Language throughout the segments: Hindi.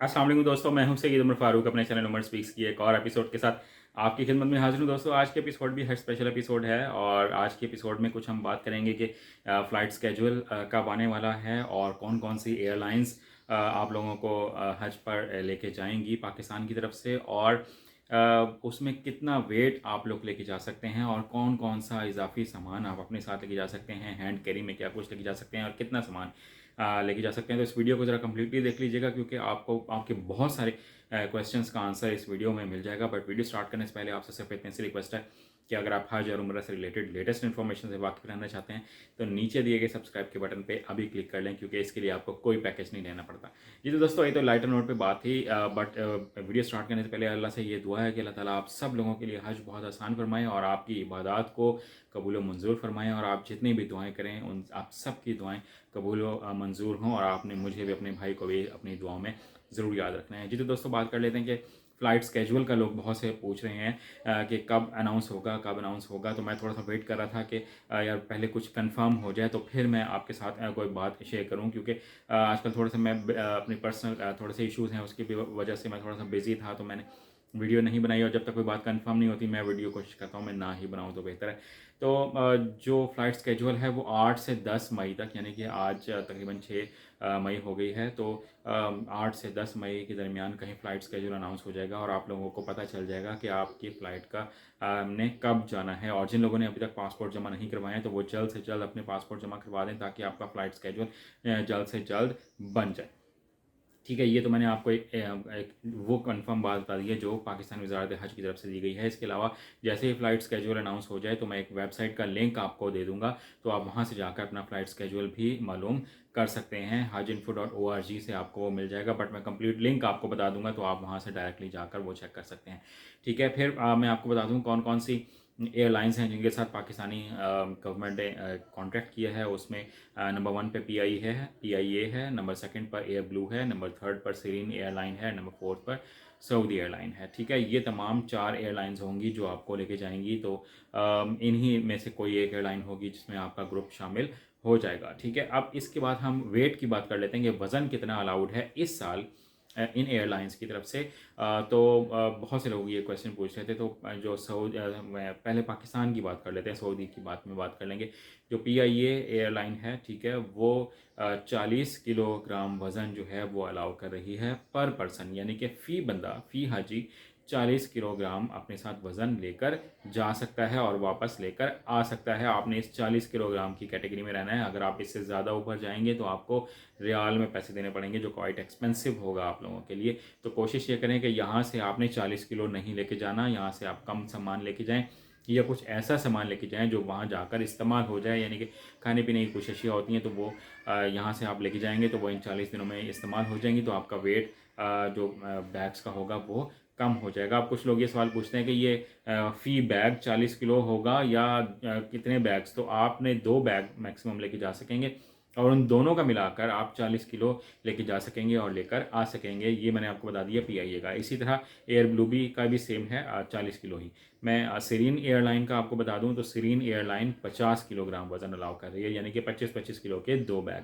अस्सलाम वालेकुम दोस्तों, मैं हूं सैयद उमर फारूक अपने चैनल उमर स्पीक्स की एक और एपिसोड के साथ आपकी खिदमत में हाजिर हूं। दोस्तों, आज के एपिसोड भी है स्पेशल एपिसोड है और आज के एपिसोड में कुछ हम बात करेंगे कि फ़्लाइट स्केड्यूल कब आने वाला है और कौन कौन सी एयरलाइंस आप लोगों को हज पर लेके जाएंगी पाकिस्तान की तरफ से, और उसमें कितना वेट आप लोग लेके जा सकते हैं और कौन कौन सा इजाफी सामान आप अपने साथ लेके जा सकते हैं, हैंड कैरी में क्या कुछ लेके जा सकते हैं और कितना सामान लेके जा सकते हैं। तो इस वीडियो को ज़रा कम्प्लीटली देख लीजिएगा क्योंकि आपको आपके बहुत सारे क्वेश्चंस का आंसर इस वीडियो में मिल जाएगा। बट वीडियो स्टार्ट करने से पहले आपसे सिर्फ इतनी सी रिक्वेस्ट है कि अगर आप हज और उम्रा से रिलेटेड लेटेस्ट इन्फॉर्मेशन से वाकिफ रहना चाहते हैं तो नीचे दिए गए सब्सक्राइब के बटन पे अभी क्लिक कर लें, क्योंकि इसके लिए आपको कोई पैकेज नहीं लेना पड़ता। जी तो दोस्तों, ये तो लाइटर नोट पे बात थी, बट वीडियो स्टार्ट करने से पहले अल्लाह से ये दुआ है कि अल्लाह ताला आप सब लोगों के लिए हज बहुत आसान फरमाएं और आपकी इबादत को कबूल मंजूर फरमाएं, और आप जितनी भी दुआएं करें उन आप सब की दुआएं कबूल मंजूर हों, और आपने मुझे भी अपने भाई को भी अपनी दुआओं में ज़रूर याद रखना है। जी तो दोस्तों, बात कर लेते हैं कि फ़्लाइट स्केड्यूल का लोग बहुत से पूछ रहे हैं कि कब अनाउंस होगा, कब अनाउंस होगा। तो मैं थोड़ा सा वेट कर रहा था कि यार पहले कुछ कंफर्म हो जाए तो फिर मैं आपके साथ कोई बात शेयर करूं, क्योंकि आजकल थोड़ा सा मैं अपनी पर्सनल थोड़े से इश्यूज़ हैं, उसकी भी वजह से मैं थोड़ा सा बिजी था, तो मैंने वीडियो नहीं बनाई। और जब तक कोई बात कंफर्म नहीं होती मैं वीडियो कोशिश करता हूँ मैं ना ही बनाऊँ तो बेहतर है। तो जो फ़्लाइट स्केड्यूल है वो 8 से 10 मई तक, यानी कि आज तकरीबन 6 मई हो गई है, तो 8 से 10 मई के दरमियान कहीं फ़्लाइट स्केड्यूल अनाउंस हो जाएगा और आप लोगों को पता चल जाएगा कि आपकी फ़्लाइट का ने कब जाना है। और जिन लोगों ने अभी तक पासपोर्ट जमा नहीं करवाए हैं तो वो जल्द से जल्द अपने पासपोर्ट जमा करवा दें ताकि आपका फ़्लाइट स्केड्यूल जल्द से जल्द बन जाए। ठीक है, ये तो मैंने आपको एक वो कंफर्म बात बता दी है जो पाकिस्तान वज़ारत हज की तरफ से दी गई है। इसके अलावा जैसे ही फ़्लाइट स्केड्यूल अनाउंस हो जाए तो मैं एक वेबसाइट का लिंक आपको दे दूंगा, तो आप वहाँ से जाकर अपना फ़्लाइट स्केड्यूल भी मालूम कर सकते हैं। hajinfo.org से आपको वो मिल जाएगा, बट मैं कंप्लीट लिंक आपको बता दूंगा तो आप वहाँ से डायरेक्टली जाकर वो चेक कर सकते हैं। ठीक है, फिर मैं आपको बता दूँ कौन कौन सी एयरलाइंस हैं जिनके साथ पाकिस्तानी गवर्नमेंट ने कॉन्ट्रैक्ट किया है। उसमें नंबर 1 पे PIA है, नंबर 2 पर एयर ब्लू है, नंबर 3 पर सीरीन एयरलाइन है, नंबर 4 पर सऊदी एयरलाइन है। ठीक है, ये तमाम 4 एयरलाइंस होंगी जो आपको लेके जाएंगी। तो इन्हीं में से कोई एक एयरलाइन होगी जिसमें आपका ग्रुप शामिल हो जाएगा। ठीक है, अब इसके बाद हम वेट की बात कर लेते हैं कि वज़न कितना अलाउड है इस साल इन एयरलाइंस की तरफ से। तो बहुत से लोग ये क्वेश्चन पूछ रहे थे। तो जो सऊदी पहले पाकिस्तान की बात कर लेते हैं, सऊदी की बात में बात कर लेंगे। जो PIA एयरलाइन है, ठीक है, वो 40 किलोग्राम वज़न जो है वो अलाउ कर रही है पर पर्सन, यानी कि फ़ी बंदा फ़ी हाजी 40 किलोग्राम अपने साथ वज़न लेकर जा सकता है और वापस लेकर आ सकता है। आपने इस 40 किलोग्राम की कैटेगरी में रहना है। अगर आप इससे ज़्यादा ऊपर जाएंगे तो आपको रियाल में पैसे देने पड़ेंगे, जो क्वाइट एक्सपेंसिव होगा आप लोगों के लिए। तो कोशिश ये करें कि यहाँ से आपने 40 किलो नहीं लेके जाना, यहाँ से आप कम सामान लेके जाएं या कुछ ऐसा सामान लेके जाएं जो वहाँ जाकर इस्तेमाल हो जाए, यानी कि खाने पीने की कुछ अशिया होती हैं तो वो यहाँ से आप लेके जाएंगे तो वो इन 40 दिनों में इस्तेमाल हो जाएंगी। तो आपका वेट जो बैग्स का होगा वो कम हो जाएगा। अब कुछ लोग ये सवाल पूछते हैं कि ये फ़ी बैग 40 किलो होगा या कितने बैग्स। तो आपने 2 बैग मैक्सिमम लेके जा सकेंगे और उन दोनों का मिलाकर आप 40 किलो लेके जा सकेंगे और लेकर आ सकेंगे। ये मैंने आपको बता दिया PIA का। इसी तरह एयर ब्लू बी का भी सेम है, 40 किलो ही। मैं सीरीन एयरलाइन का आपको बता दूं तो सीरीन एयरलाइन 50 किलोग्राम वज़न अलाउ कर रही है, यानी कि 25-25 किलो के 2 बैग।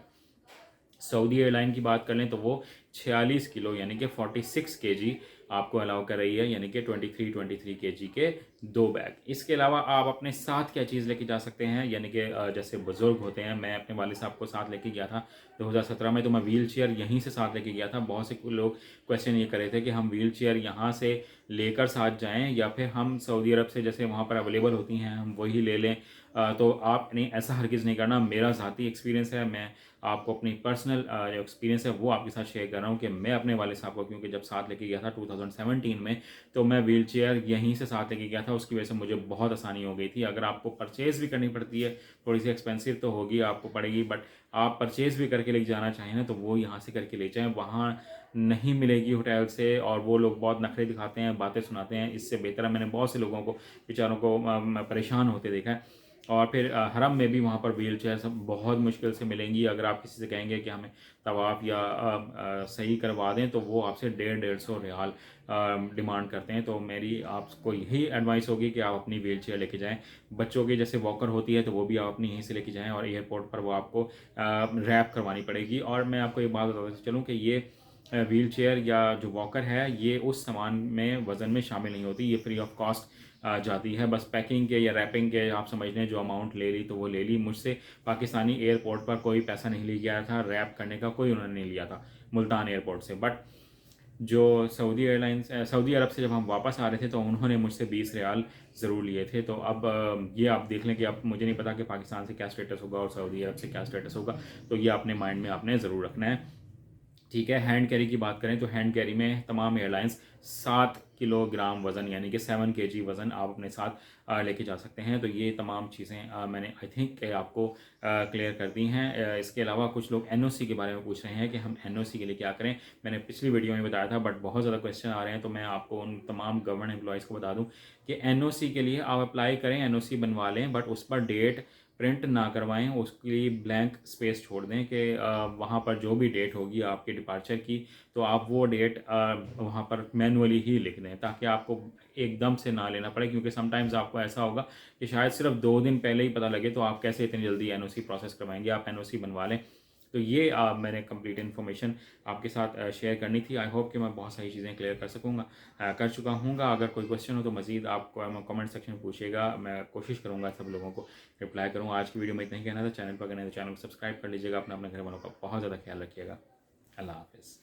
सऊदी एयरलाइन की बात कर लें तो वो 46 किलो यानी कि 46 केजी आपको अलाउ कर रही है, यानी कि 23 केजी के 2 बैग। इसके अलावा आप अपने साथ क्या चीज़ लेके जा सकते हैं, यानी कि जैसे बुज़ुर्ग होते हैं, मैं अपने वालिद साहब को साथ लेके गया था 2017 में, तो मैं व्हील चेयर यहीं से साथ लेके गया था। बहुत से लोग क्वेश्चन ये कर रहे थे कि हम व्हील चेयर यहाँ से लेकर साथ जाएँ या फिर हम सऊदी अरब से जैसे वहाँ पर अवेलेबल होती हैं हम वही ले लें। तो आपने ऐसा हरगिज़ नहीं करना। मेरा ज़ाती एक्सपीरियंस है, मैं आपको अपनी पर्सनल जो एक्सपीरियंस है वो आपके साथ शेयर कर रहा हूँ कि मैं अपने वाले साहब को, क्योंकि जब साथ लेके गया था 2017 में, तो मैं व्हील चेयर यहीं से साथ लेके गया था। उसकी वजह से मुझे बहुत आसानी हो गई थी। अगर आपको परचेज़ भी करनी पड़ती है, थोड़ी सी एक्सपेंसिव तो होगी आपको पड़ेगी, बट आप परचेज़ भी करके लेके जाना चाहें ना तो वो यहाँ से करके ले जाएँ। वहाँ नहीं मिलेगी होटल से, और वो लोग बहुत नखरे दिखाते हैं, बातें सुनाते हैं। इससे बेहतर है, मैंने बहुत से लोगों को बेचारों को परेशान होते देखा है। और फिर हरम में भी वहाँ पर व्हील चेयर सब बहुत मुश्किल से मिलेंगी। अगर आप किसी से कहेंगे कि हमें तवाफ़ या सही करवा दें तो वो आपसे 150 रियाल डिमांड करते हैं। तो मेरी आपको यही एडवाइस होगी कि आप अपनी व्हील चेयर लेके जाएँ। बच्चों की जैसे वॉकर होती है तो वो भी आप अपनी यहीं से लेके जाएँ, और एयरपोर्ट पर वो आपको रैप करवानी पड़ेगी। और मैं आपको ये बात बताता चलूँ कि ये व्हील चेयर या जो वॉकर है ये उस सामान में वज़न में शामिल नहीं होती, ये फ्री ऑफ कॉस्ट जाती है। बस पैकिंग के या रैपिंग के आप समझ लें, जो अमाउंट ले ली तो वो ले ली। मुझसे पाकिस्तानी एयरपोर्ट पर कोई पैसा नहीं लिया गया था, रैप करने का कोई उन्होंने नहीं लिया था मुल्तान एयरपोर्ट से। बट जो सऊदी अरब से जब हम वापस आ रहे थे तो उन्होंने मुझसे 20 रियाल ज़रूर लिए थे। तो अब ये आप देख लें कि अब मुझे नहीं पता कि पाकिस्तान से क्या स्टेटस होगा और सऊदी अरब से क्या स्टेटस होगा, तो ये अपने माइंड में आपने ज़रूर रखना है। ठीक है, हैंड कैरी की बात करें तो हैंड कैरी में तमाम एयरलाइंस 7 किलोग्राम वज़न यानी कि 7 kg वज़न आप अपने साथ लेके जा सकते हैं। तो ये तमाम चीज़ें मैंने आई थिंक आपको क्लियर कर दी हैं। इसके अलावा कुछ लोग एनओसी के बारे में पूछ रहे हैं कि हम एनओसी के लिए क्या करें। मैंने पिछली वीडियो में बताया था, बट बहुत ज़्यादा क्वेश्चन आ रहे हैं, तो मैं आपको उन तमाम गवर्नमेंट एम्प्लॉयज़ को बता दूं कि एनओसी के लिए आप अप्लाई करें, एनओसी बनवा लें, बट उस पर डेट प्रिंट ना करवाएं, उसके लिए ब्लैंक स्पेस छोड़ दें कि वहाँ पर जो भी डेट होगी आपके डिपार्चर की, तो आप वो डेट वहाँ पर मैनुअली ही लिख दें, ताकि आपको एकदम से ना लेना पड़े। क्योंकि समटाइम्स आपको ऐसा होगा कि शायद सिर्फ 2 दिन पहले ही पता लगे, तो आप कैसे इतनी जल्दी एनओसी प्रोसेस करवाएंगे। आप एनओसी बनवा लें। तो ये मैंने कंप्लीट इन्फॉर्मेशन आपके साथ शेयर करनी थी। आई होप कि मैं बहुत सारी चीज़ें क्लियर कर चुका हूँगा। अगर कोई क्वेश्चन हो तो मज़ीद आप कमेंट सेक्शन में पूछिएगा, मैं कोशिश करूँगा सब लोगों को रिप्लाई करूँगा। आज की वीडियो में इतना ही कहना था। चैनल पर करना है तो चैनल को सब्सक्राइब कर लीजिएगा। अपना अपने घर वालों का बहुत ज़्यादा ख्याल रखिएगा। अल्लाह हाफिज़।